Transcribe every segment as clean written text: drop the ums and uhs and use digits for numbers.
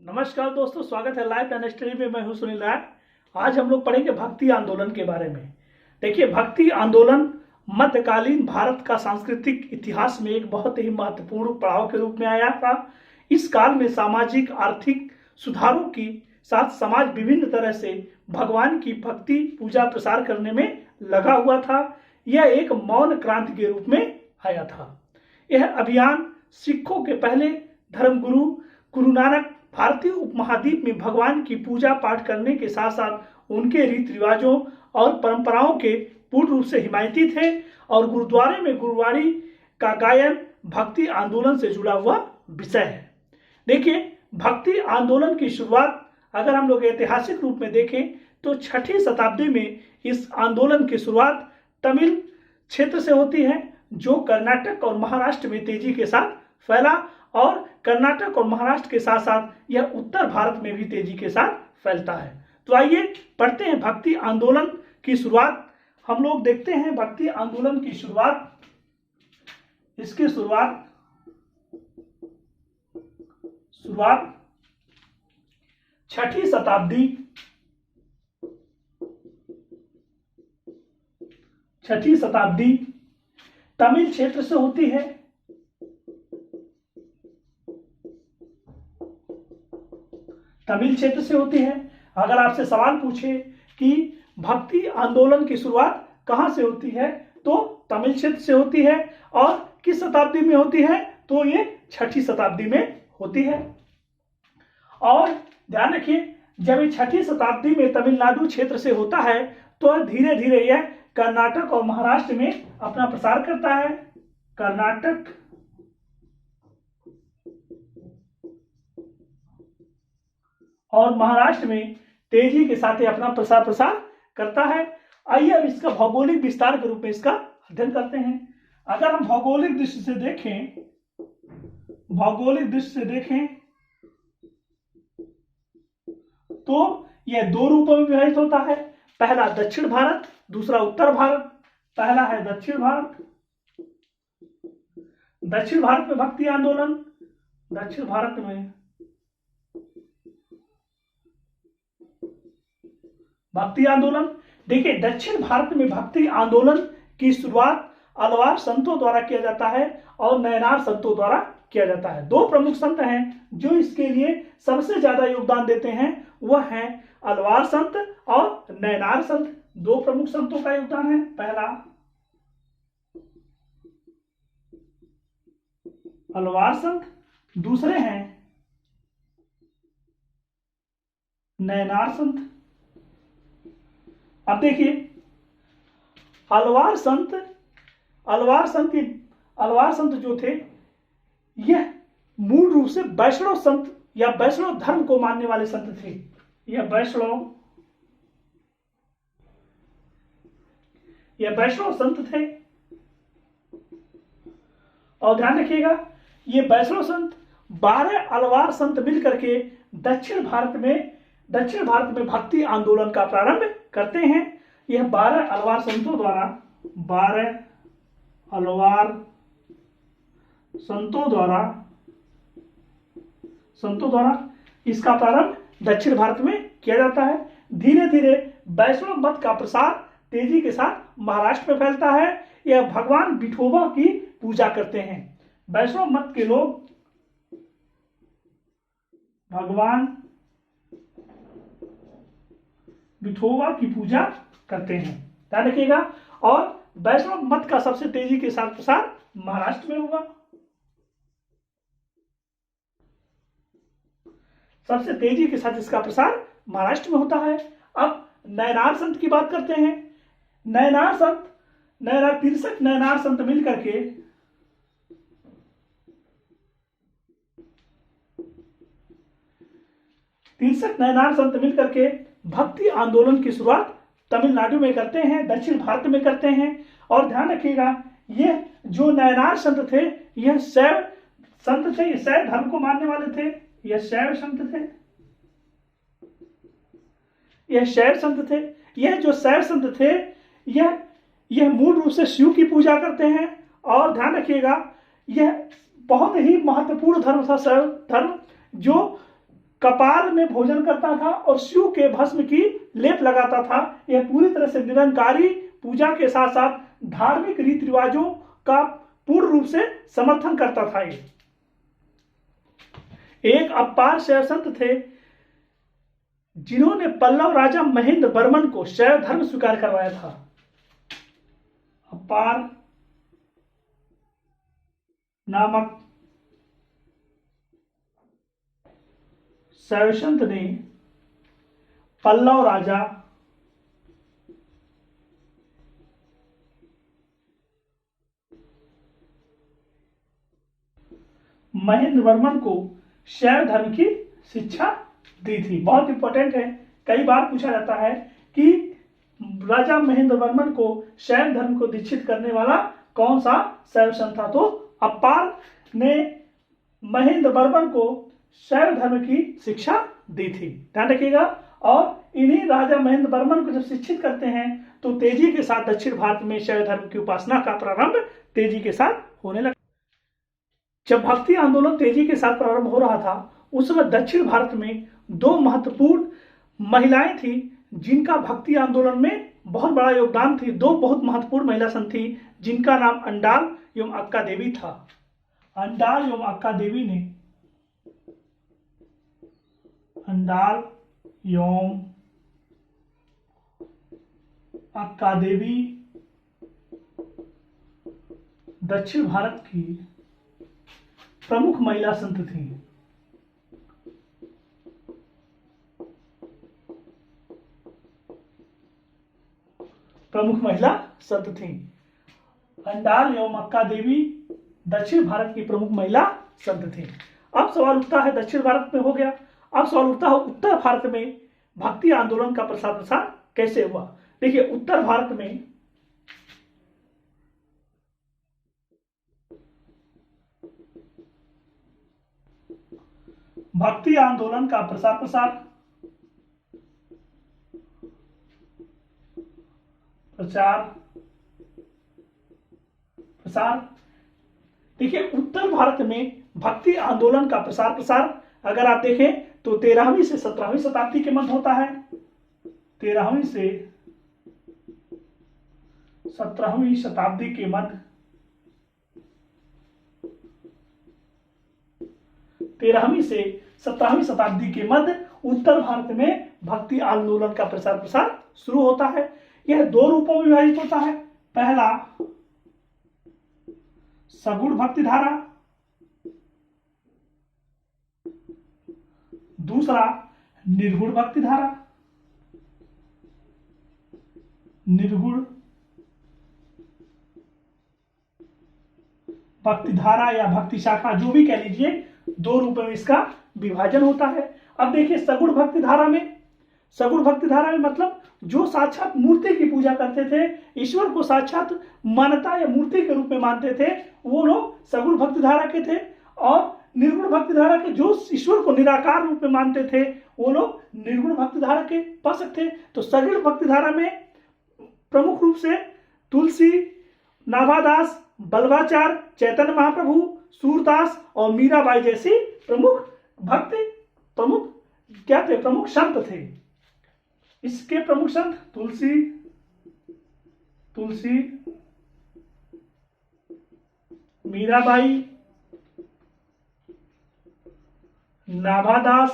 नमस्कार दोस्तों, स्वागत है लाइव एंड स्टडी में। मैं हूं सुनील राय। आज हम लोग पढ़ेंगे भक्ति आंदोलन के बारे में। देखिए, भक्ति आंदोलन मध्यकालीन भारत का सांस्कृतिक इतिहास में एक बहुत ही महत्वपूर्ण पड़ाव के रूप में आया था। इस काल में सामाजिक आर्थिक सुधारों की साथ समाज विभिन्न तरह से भगवान की भक्ति पूजा प्रसार करने में लगा हुआ था। यह एक मौन क्रांति के रूप में आया था। यह अभियान सिखों के पहले धर्मगुरु गुरु नानक भारतीय उपमहाद्वीप में भगवान की पूजा पाठ करने के साथ साथ उनके रीति रिवाजों और परंपराओं के पूर्ण रूप से हिमायती थे और गुरुद्वारे में गुरुवाणी का गायन भक्ति आंदोलन से जुड़ा हुआ विषय है। देखिए, भक्ति आंदोलन की शुरुआत अगर हम लोग ऐतिहासिक रूप में देखें तो 6ठी शताब्दी में इस आंदोलन की शुरुआत तमिल क्षेत्र से होती है, जो कर्नाटक और महाराष्ट्र में तेजी के साथ फैला और कर्नाटक और महाराष्ट्र के साथ साथ यह उत्तर भारत में भी तेजी के साथ फैलता है। तो आइए पढ़ते हैं भक्ति आंदोलन की शुरुआत। हम लोग देखते हैं भक्ति आंदोलन की शुरुआत। इसकी शुरुआत 6ठी शताब्दी तमिल क्षेत्र से होती है। अगर आपसे सवाल पूछे कि भक्ति आंदोलन की शुरुआत कहां से होती है तो तमिल क्षेत्र से होती है और किस शताब्दी में होती है तो ये 6ठी शताब्दी में होती है। और ध्यान रखिए, जब ये 6ठी शताब्दी में तमिलनाडु क्षेत्र से होता है तो धीरे धीरे यह कर्नाटक और महाराष्ट्र में अपना प्रसार करता है। कर्नाटक और महाराष्ट्र में तेजी के साथ ही अपना प्रसार करता है। आइए अब इसका भौगोलिक विस्तार के रूप में इसका अध्ययन करते हैं। अगर हम भौगोलिक दृष्टि से देखें तो यह दो रूपों में विभाजित होता है। पहला दक्षिण भारत, दूसरा उत्तर भारत। पहला है दक्षिण भारत। दक्षिण भारत में भक्ति आंदोलन, दक्षिण भारत में भक्ति आंदोलन। देखिए, दक्षिण भारत में भक्ति आंदोलन की शुरुआत अलवार संतों द्वारा किया जाता है और नयनार संतों द्वारा किया जाता है। दो प्रमुख संत हैं जो इसके लिए सबसे ज्यादा योगदान देते हैं, वह हैं अलवार संत और नयनार संत। दो प्रमुख संतों का योगदान है। पहला अलवार संत, दूसरे हैं नयनार संत। अब देखिए, अलवार संत जो थे यह मूल रूप से वैष्णव संत या वैष्णव धर्म को मानने वाले संत थे। यह वैष्णव संत थे। और ध्यान रखिएगा, ये वैष्णव संत 12 अलवार संत मिलकर के दक्षिण भारत में भक्ति आंदोलन का प्रारंभ करते हैं। यह 12 अलवार संतों द्वारा इसका प्रारंभ दक्षिण भारत में किया जाता है। धीरे धीरे वैष्णव मत का प्रसार तेजी के साथ महाराष्ट्र में फैलता है। यह भगवान विठोबा की पूजा करते हैं। वैष्णव मत के लोग भगवान विठोबा की पूजा करते हैं, ध्यान रखिएगा। और वैष्णव मत का सबसे तेजी के साथ प्रसार महाराष्ट्र में हुआ। सबसे तेजी के साथ इसका प्रसार महाराष्ट्र में होता है। अब नयनार संत की बात करते हैं। तिरसठ नयनार संत मिलकर के भक्ति आंदोलन की शुरुआत तमिलनाडु में करते हैं, दक्षिण भारत में करते हैं। और ध्यान रखिएगा, ये जो नयनार संत थे यह शैव संत थे, ये शैव धर्म को मानने वाले थे। यह शैव संत थे। यह जो शैव संत थे यह मूल रूप से शिव की पूजा करते हैं। और ध्यान रखिएगा, यह बहुत ही महत्वपूर्ण धर्म था, शैव धर्म, जो कपाल में भोजन करता था और शिव के भस्म की लेप लगाता था। यह पूरी तरह से निरंकारी पूजा के साथ साथ धार्मिक रीति रिवाजों का पूर्ण रूप से समर्थन करता था। एक अपार शैव संत थे जिन्होंने पल्लव राजा महेंद्र वर्मन को शैव धर्म स्वीकार करवाया था। अपार नामक शैव संत ने पल्लव राजा महेंद्र वर्मन को शैव धर्म की शिक्षा दी थी। बहुत इंपॉर्टेंट है, कई बार पूछा जाता है कि राजा महेंद्र वर्मन को शैव धर्म को दीक्षित करने वाला कौन सा शैव संत था, तो अपार ने महेंद्र वर्मन को शैव धर्म की शिक्षा दी थी, ध्यान रखिएगा। और इन्हीं राजा महेंद्र वर्मन को जब शिक्षित करते हैं तो तेजी के साथ दक्षिण भारत में शैव धर्म की उपासना का प्रारंभ तेजी के साथ होने लगा। जब भक्ति आंदोलन तेजी के साथ प्रारंभ हो रहा था उस समय दक्षिण भारत में दो महत्वपूर्ण महिलाएं थी जिनका भक्ति आंदोलन में बहुत बड़ा योगदान थी। दो बहुत महत्वपूर्ण महिला संत थी जिनका नाम अंडाल एवं अक्का देवी था। अंडाल एवं अक्का देवी ने अंडाल एवं अक्का देवी दक्षिण भारत की प्रमुख महिला संत थी। प्रमुख महिला संत थी अंडाल एवं अक्का देवी दक्षिण भारत की प्रमुख महिला संत थी। अब सवाल उठता है, दक्षिण भारत में हो गया, अब सवाल उठता है उत्तर भारत में भक्ति आंदोलन का प्रसार कैसे हुआ। देखिए, उत्तर भारत में भक्ति आंदोलन का प्रसार देखिए, उत्तर भारत में भक्ति आंदोलन का प्रसार अगर आप देखें तो 13वीं से 17वीं शताब्दी के मध्य होता है। 13वीं से 17वीं शताब्दी के मध्य 13वीं से 17वीं शताब्दी के मध्य उत्तर भारत में भक्ति आंदोलन का प्रसार शुरू होता है। यह दो रूपों में विभाजित होता है। पहला सगुण भक्ति धारा, दूसरा निर्गुण भक्ति धारा। निर्गुण भक्ति धारा या भक्ति शाखा जो भी कह लीजिए, दो रूपों में इसका विभाजन होता है। अब देखिए, सगुण भक्ति धारा में मतलब जो साक्षात मूर्ति की पूजा करते थे, ईश्वर को साक्षात मानता या मूर्ति के रूप में मानते थे, वो लोग सगुण भक्ति धारा के थे। और निर्गुण भक्ति धारा के जो ईश्वर को निराकार रूप में मानते थे, वो लोग निर्गुण भक्ति धारा के उपासक थे। तो सगुण भक्ति धारा में प्रमुख रूप से तुलसी, नाभादास, बल्लभाचार्य, चैतन्य महाप्रभु, सूरदास और मीराबाई जैसी प्रमुख संत थे। इसके प्रमुख संत तुलसी, मीराबाई, नाभादास,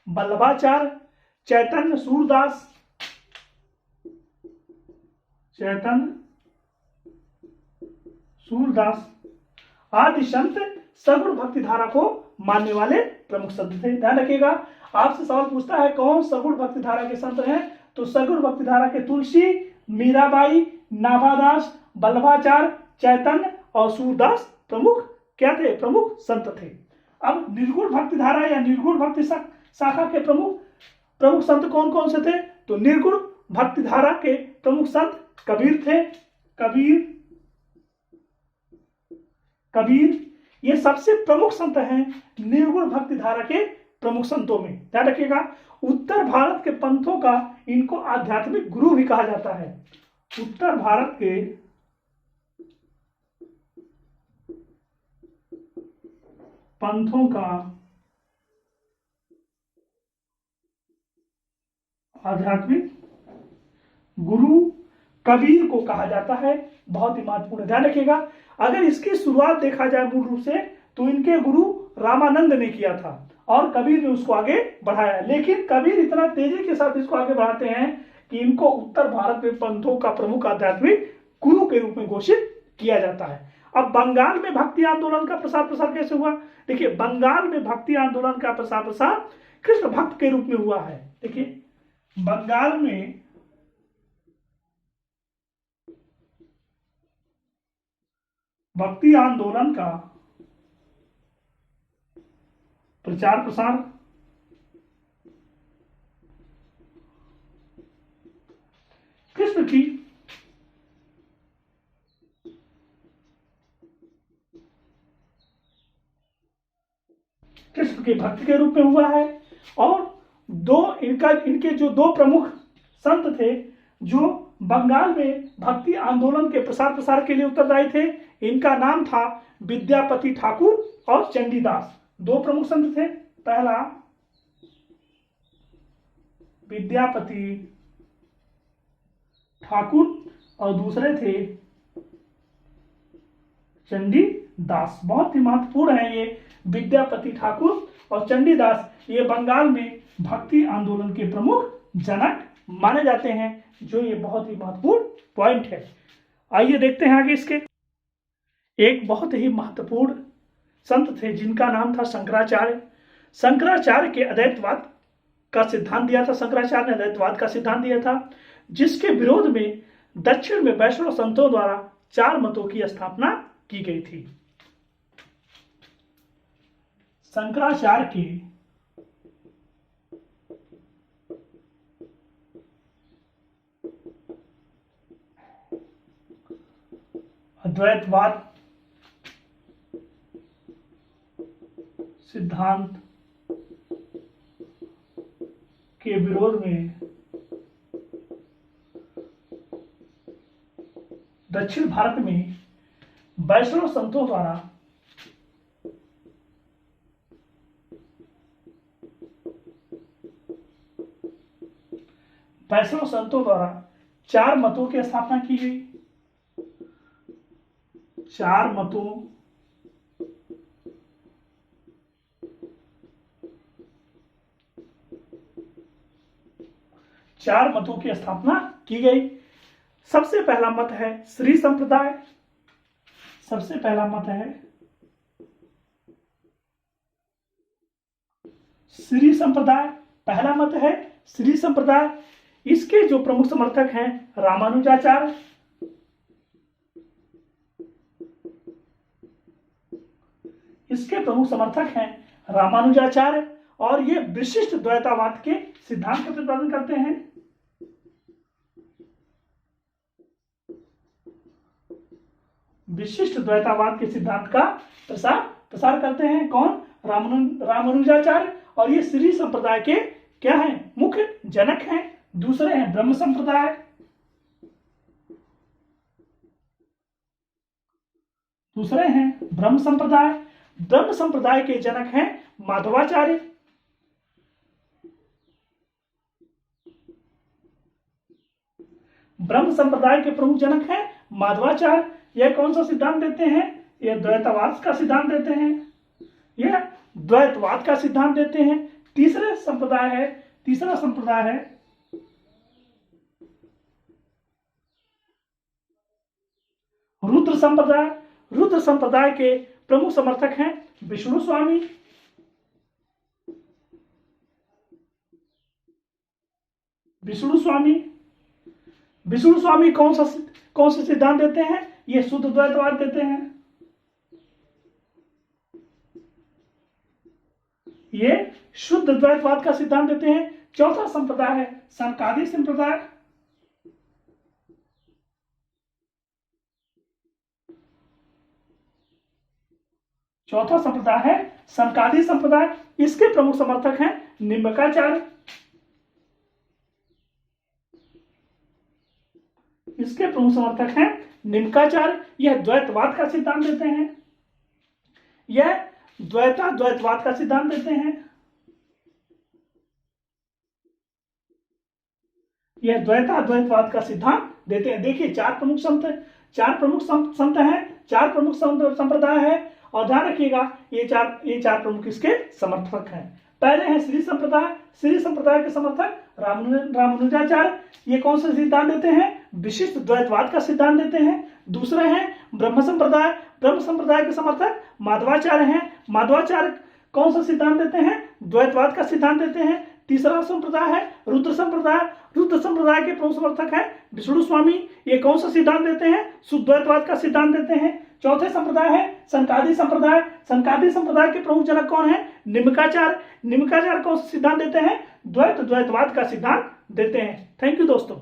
बल्लभाचार्य, चैतन्य, सूरदास, आदि संत सगुण भक्ति धारा को मानने वाले प्रमुख संत थे। ध्यान रखिएगा, आपसे सवाल पूछता है कौन सगुण भक्ति धारा के संत हैं, तो सगुण भक्ति धारा के तुलसी, मीराबाई, नाभादास, बल्लभाचार्य, चैतन्य और सूरदास प्रमुख संत थे। अब निर्गुण भक्ति धारा या निर्गुण भक्ति शाखा के प्रमुख संत कौन कौन से थे, तो निर्गुण भक्ति धारा के प्रमुख संत कबीर थे। कबीर ये सबसे प्रमुख संत हैं निर्गुण भक्ति धारा के प्रमुख संतों में। ध्यान रखिएगा, उत्तर भारत के पंथों का इनको आध्यात्मिक गुरु भी कहा जाता है। उत्तर भारत के पंथों का आध्यात्मिक गुरु कबीर को कहा जाता है। बहुत ही महत्वपूर्ण, ध्यान रखिएगा। अगर इसकी शुरुआत देखा जाए मूल रूप से तो इनके गुरु रामानंद ने किया था और कबीर ने उसको आगे बढ़ाया, लेकिन कबीर इतना तेजी के साथ इसको आगे बढ़ाते हैं कि इनको उत्तर भारत में पंथों का प्रमुख आध्यात्मिक गुरु के रूप में घोषित किया जाता है। अब बंगाल में भक्ति आंदोलन का प्रसार प्रसार कैसे हुआ? देखिए, बंगाल में भक्ति आंदोलन का प्रसार प्रसार कृष्ण भक्त के रूप में हुआ है। देखिए, बंगाल में भक्ति आंदोलन का प्रचार प्रसार कृष्ण की कृष्ण के भक्त के रूप में हुआ है। और इनके जो दो प्रमुख संत थे जो बंगाल में भक्ति आंदोलन के प्रसार प्रसार के लिए उत्तरदायी थे, इनका नाम था विद्यापति ठाकुर और चंडीदास। दो प्रमुख संत थे, पहला विद्यापति ठाकुर और दूसरे थे चंडीदास। बहुत ही महत्वपूर्ण है ये विद्यापति ठाकुर और चंडीदास। ये बंगाल में भक्ति आंदोलन के प्रमुख जनक माने जाते हैं, जो ये बहुत ही महत्वपूर्ण पॉइंट है। आइए देखते हैं आगे इसके। एक बहुत ही महत्वपूर्ण संत थे जिनका नाम था शंकराचार्य। शंकराचार्य के अद्वैतवाद का सिद्धांत दिया था। शंकराचार्य ने अद्वैतवाद का सिद्धांत दिया था, जिसके विरोध में दक्षिण में वैष्णव संतों द्वारा 4 मतों की स्थापना की गई थी। शंकराचार्य के अद्वैतवाद सिद्धांत के विरोध में दक्षिण भारत में वैष्णव संतों द्वारा वैष्णव संतों द्वारा 4 मतों की स्थापना की गई। 4 मतों की स्थापना की गई। सबसे पहला मत है श्री संप्रदाय। सबसे पहला मत है श्री संप्रदाय। पहला मत है श्री संप्रदाय। इसके जो प्रमुख समर्थक हैं रामानुजाचार्य, इसके प्रमुख समर्थक हैं रामानुजाचार्य, और ये विशिष्ट द्वैतावाद के सिद्धांत का प्रतिपादन करते हैं। विशिष्ट द्वैतावाद के सिद्धांत का प्रसार करते हैं। कौन? रामानुजाचार्य। और ये श्री संप्रदाय के क्या हैं? मुख्य जनक हैं। दूसरे हैं ब्रह्म संप्रदाय। दूसरे हैं ब्रह्म संप्रदाय। ब्रह्म संप्रदाय के जनक हैं माधवाचार्य। ब्रह्म संप्रदाय के प्रमुख जनक हैं माधवाचार्य। यह कौन सा सिद्धांत देते हैं? यह द्वैतवाद का सिद्धांत देते हैं। यह द्वैतवाद का सिद्धांत देते हैं। तीसरा संप्रदाय है रुद्र संप्रदाय। रुद्र संप्रदाय के प्रमुख समर्थक हैं विष्णु स्वामी। विष्णु स्वामी कौन सा सिद्धांत देते हैं? ये शुद्ध द्वैतवाद देते हैं। ये शुद्ध द्वैतवाद का सिद्धांत देते हैं। चौथा संप्रदाय है सनकादि संप्रदाय। चौथा संप्रदाय है सनकादि संप्रदाय। इसके प्रमुख समर्थक हैं निम्बकाचार्य। यह द्वैतवाद का सिद्धांत देते हैं। यह द्वैतवाद का सिद्धांत देते हैं। यह द्वैतवाद का सिद्धांत देते हैं। देखिए चार प्रमुख संत हैं, चार प्रमुख संप्रदाय है, और ध्यान रखिएगा ये चार प्रमुख इसके समर्थक हैं। पहले हैं श्री संप्रदाय के समर्थक रामानुजाचार्य। ये कौन सा सिद्धांत देते हैं? विशिष्ट द्वैतवाद का सिद्धांत देते हैं। दूसरे हैं ब्रह्म संप्रदाय के समर्थक माधवाचार्य हैं। माधवाचार्य कौन सा सिद्धांत देते हैं? द्वैतवाद का सिद्धांत देते हैं। तीसरा संप्रदाय है रुद्र संप्रदाय के प्रमुख समर्थक है विष्णु स्वामी। ये कौन सा सिद्धांत देते हैं? शुद्ध द्वैतवाद का सिद्धांत देते हैं। चौथे संप्रदाय है संकादी संप्रदाय के प्रमुख जनक कौन है? निम्काचार्य कौन सा सिद्धांत देते हैं? द्वैतवाद का सिद्धांत देते हैं। थैंक यू दोस्तों।